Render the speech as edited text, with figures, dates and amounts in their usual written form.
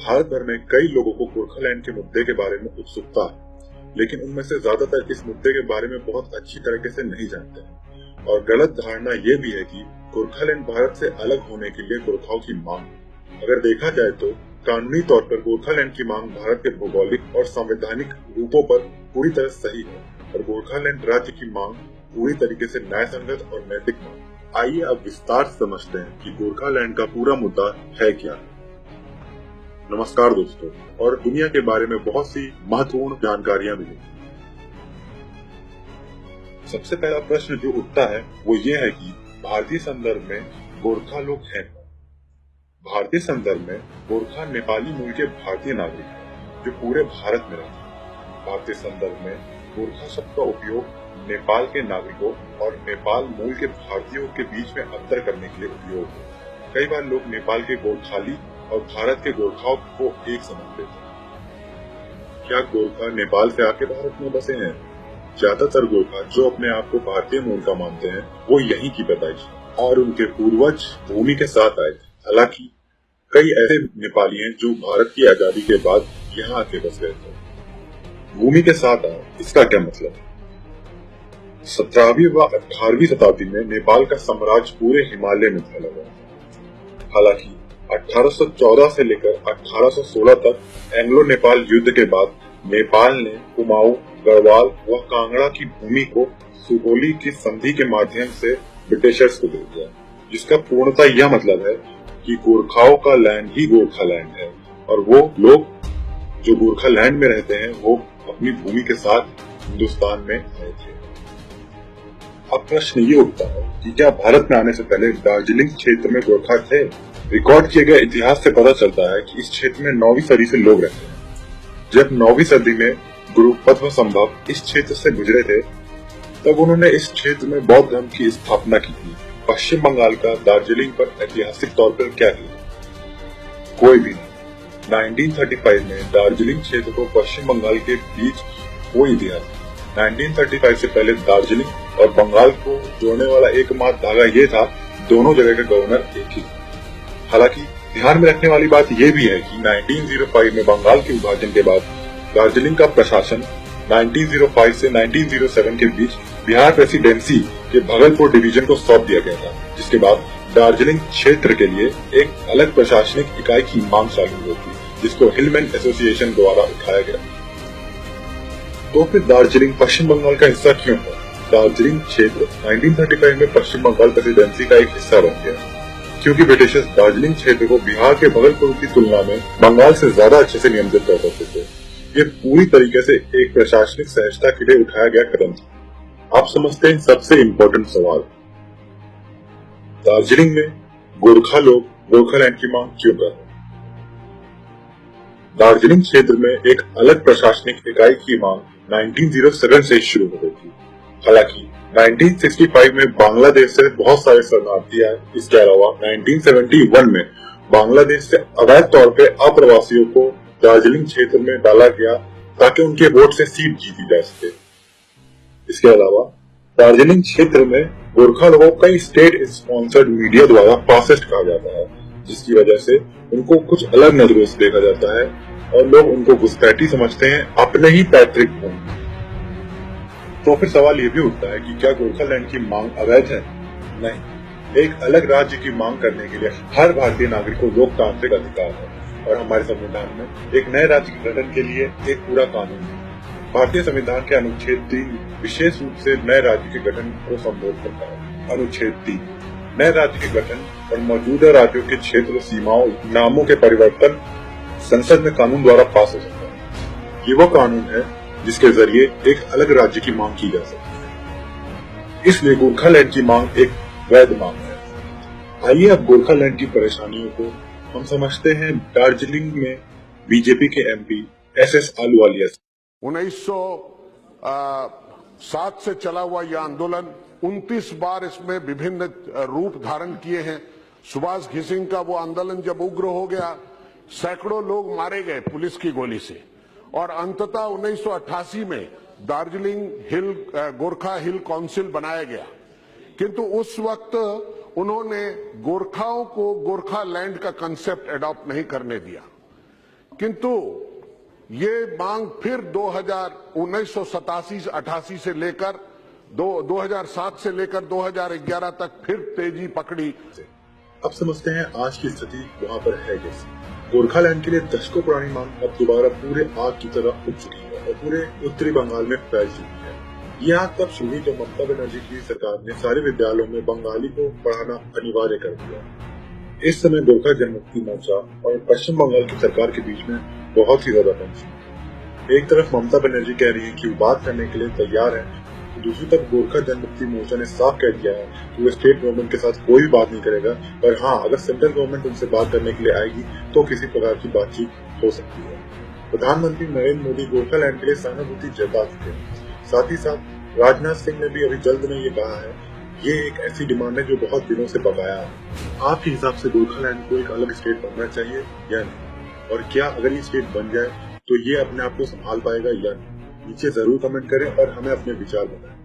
भारत भर में कई लोगों को गोरखालैंड के मुद्दे के बारे में उत्सुकता है, लेकिन उनमें से ज्यादातर इस मुद्दे के बारे में बहुत अच्छी तरीके से नहीं जानते हैं और गलत धारणा ये भी है कि गोरखालैंड भारत से अलग होने के लिए गोरखाओं की मांग है। अगर देखा जाए तो कानूनी तौर पर गोरखालैंड की मांग भारत के भौगोलिक और संवैधानिक रूपों पर पूरी तरह सही है और गोरखालैंड राज्य की मांग पूरी तरीके से न्यायसंगत और नैतिक मांग। आइए अब विस्तार से समझते हैं कि गोरखालैंड का पूरा मुद्दा है क्या। नमस्कार दोस्तों, और दुनिया के बारे में बहुत सी महत्वपूर्ण जानकारियां मिली। सबसे पहला प्रश्न जो उठता है वो ये है कि भारतीय संदर्भ में गोरखा लोग हैं। भारतीय संदर्भ में गोरखा नेपाली मूल के भारतीय नागरिक हैं जो पूरे भारत में रहते हैं। भारतीय संदर्भ में गोरखा शब्द का उपयोग नेपाल के नागरिकों और नेपाल मूल के भारतीयों के बीच में अंतर करने के लिए उपयोग है। कई बार लोग नेपाल के गोरखाली और भारत के गोरखाओं को एक समझते हैं। क्या गोरखा नेपाल से आके भारत में बसे हैं? ज्यादातर गोरखा जो अपने आप को भारतीय मूल का मानते हैं वो यहीं की पैदाइश है और उनके पूर्वज भूमि के साथ आए थे। हालांकि कई ऐसे नेपाली हैं जो भारत की आजादी के बाद यहाँ आके बस गए थे। भूमि के साथ आए, इसका क्या मतलब है? 17वीं व 18वीं शताब्दी में नेपाल का साम्राज्य पूरे हिमालय में फैला हुआ था। हालांकि 1814 से लेकर 1816 तक एंग्लो नेपाल युद्ध के बाद नेपाल ने कुमाऊं, गढ़वाल व कांगड़ा की भूमि को सुगोली की संधि के माध्यम से ब्रिटिशर्स को दे दिया, जिसका पूर्णतः यह मतलब है कि गोरखाओं का लैंड ही गोरखालैंड है और वो लोग जो गोरखालैंड में रहते हैं वो अपनी भूमि के साथ हिंदुस्तान में आए थे। अब प्रश्न ये उठता है कि क्या भारत में आने से पहले दार्जिलिंग क्षेत्र में गोरखा थे? रिकॉर्ड किए गए इतिहास से पता चलता है कि इस क्षेत्र में 9वीं सदी से लोग रहते हैं। जब 9वीं सदी में गुरु पद्मसंभव इस क्षेत्र से गुजरे थे तब उन्होंने इस क्षेत्र में बौद्ध धर्म की स्थापना की थी। पश्चिम बंगाल का दार्जिलिंग पर ऐतिहासिक तौर पर क्या है? कोई भी नहीं। 1935 में दार्जिलिंग क्षेत्र को पश्चिम बंगाल के बीच कोई इतिहास नहीं। 1935 से पहले दार्जिलिंग और बंगाल को जोड़ने वाला एकमात्र धागा ये था, दोनों जगह का गवर्नर एक ही। हालांकि ध्यान में रखने वाली बात यह भी है कि 1905 में बंगाल के विभाजन के बाद दार्जिलिंग का प्रशासन 1905 से 1907 के बीच बिहार प्रेसिडेंसी के भागलपुर डिवीजन को सौंप दिया गया था, जिसके बाद दार्जिलिंग क्षेत्र के लिए एक अलग प्रशासनिक इकाई की मांग चालू हुई थी, जिसको हिलमैन एसोसिएशन द्वारा उठाया गया। तो फिर दार्जिलिंग पश्चिम बंगाल का हिस्सा क्यों है? दार्जिलिंग क्षेत्र 1935 में पश्चिम बंगाल प्रेसिडेंसी का एक हिस्सा बन गया क्योंकि ब्रिटिशर्स दार्जिलिंग क्षेत्र को बिहार के भागलपुर की तुलना में बंगाल से ज्यादा अच्छे से नियंत्रित कर सकते थे। ये पूरी तरीके से एक प्रशासनिक सहजता के लिए उठाया गया कदम था। आप समझते हैं सबसे इम्पोर्टेंट सवाल, दार्जिलिंग में गोरखा लोग गोरखालैंड की मांग क्यों कर रहे हैं? दार्जिलिंग क्षेत्र में एक अलग प्रशासनिक इकाई की मांग 1907 से शुरू हो गई थी। हालांकि 1965 में बांग्लादेश से बहुत सारे शरणार्थी आए। इसके अलावा 1971 में बांग्लादेश से अवैध तौर पे अप्रवासियों को दार्जिलिंग क्षेत्र में डाला गया ताकि उनके वोट से सीट जीती जा सके। इसके अलावा दार्जिलिंग क्षेत्र में गोरखा लोगों को कई स्टेट स्पॉन्सर्ड मीडिया द्वारा फासिस्ट कहा जाता है, जिसकी वजह से उनको कुछ अलग नजरों से देखा जाता है और लोग उनको घुसपैठी समझते हैं अपने ही पैतृक भूमि। तो फिर सवाल ये भी उठता है कि क्या गोरखालैंड की मांग अवैध है? नहीं, एक अलग राज्य की मांग करने के लिए हर भारतीय नागरिक को लोकतांत्रिक अधिकार है और हमारे संविधान में एक नए राज्य के गठन के लिए एक पूरा कानून है। भारतीय संविधान के अनुच्छेद 3 विशेष रूप से नए राज्य के गठन को संबोधित करता है। अनुच्छेद 3 नए राज्य के गठन और मौजूदा राज्यों के क्षेत्र सीमाओं नामों के परिवर्तन संसद में कानून द्वारा पास हो सकता है। ये वो कानून है जिसके जरिए एक अलग राज्य की मांग की जा सकती है। इसलिए गोरखालैंड की मांग एक वैध मांग है। आइए अब गोरखालैंड की परेशानियों को हम समझते हैं दार्जिलिंग में बीजेपी के एमपी एसएस आलूवालिया। 1907 से चला हुआ यह आंदोलन 29 बार इसमें विभिन्न रूप धारण किए हैं। सुभाष घिसिंग का वो आंदोलन जब उग्र हो गया, सैकड़ों लोग मारे गए पुलिस की गोली से और अंततः 1988 में दार्जिलिंग हिल गोरखा हिल काउंसिल बनाया गया। किंतु उस वक्त उन्होंने गोरखाओं को गोरखा लैंड का कंसेप्ट अडॉप्ट नहीं करने दिया। किंतु ये मांग फिर 1987-88 से लेकर 2007 से लेकर 2011 तक फिर तेजी पकड़ी। अब समझते हैं आज की स्थिति वहाँ पर है कैसी। गोरखालैंड के लिए दशकों पुरानी मांग अब दोबारा पूरे आग की तरह उठ चुकी है और पूरे उत्तरी बंगाल में फैल चुकी है। ये आग तब शुरू हुई जब ममता बनर्जी की सरकार ने सारे विद्यालयों में बंगाली को पढ़ाना अनिवार्य कर दिया। इस समय गोरखा जनमुक्ति मोर्चा और पश्चिम बंगाल की सरकार के बीच में बहुत ही ज्यादा टेंशन। एक तरफ ममता बनर्जी कह रही है कि वो बात करने के लिए तैयार है, तो दूसरी तरफ गोरखा जनमुक्ति मोर्चा ने साफ कह दिया है कि वो स्टेट गवर्नमेंट के साथ कोई भी बात नहीं करेगा, पर हाँ, अगर सेंट्रल गवर्नमेंट उनसे बात करने के लिए आएगी तो किसी प्रकार की बातचीत हो सकती है। प्रधानमंत्री नरेंद्र मोदी गोरखालैंड के लिए सहानुभूति जता चुके हैं। साथ ही साथ राजनाथ सिंह ने भी अभी जल्द में ये कहा है, ये एक ऐसी डिमांड है जो बहुत दिनों से बकाया है। आपके हिसाब से गोरखालैंड को एक अलग स्टेट बनना चाहिए या नहीं? और क्या अगर ये स्टेट बन जाए तो ये अपने आप को संभाल पाएगा या नहीं? नीचे जरूर कमेंट करें और हमें अपने विचार बताएं।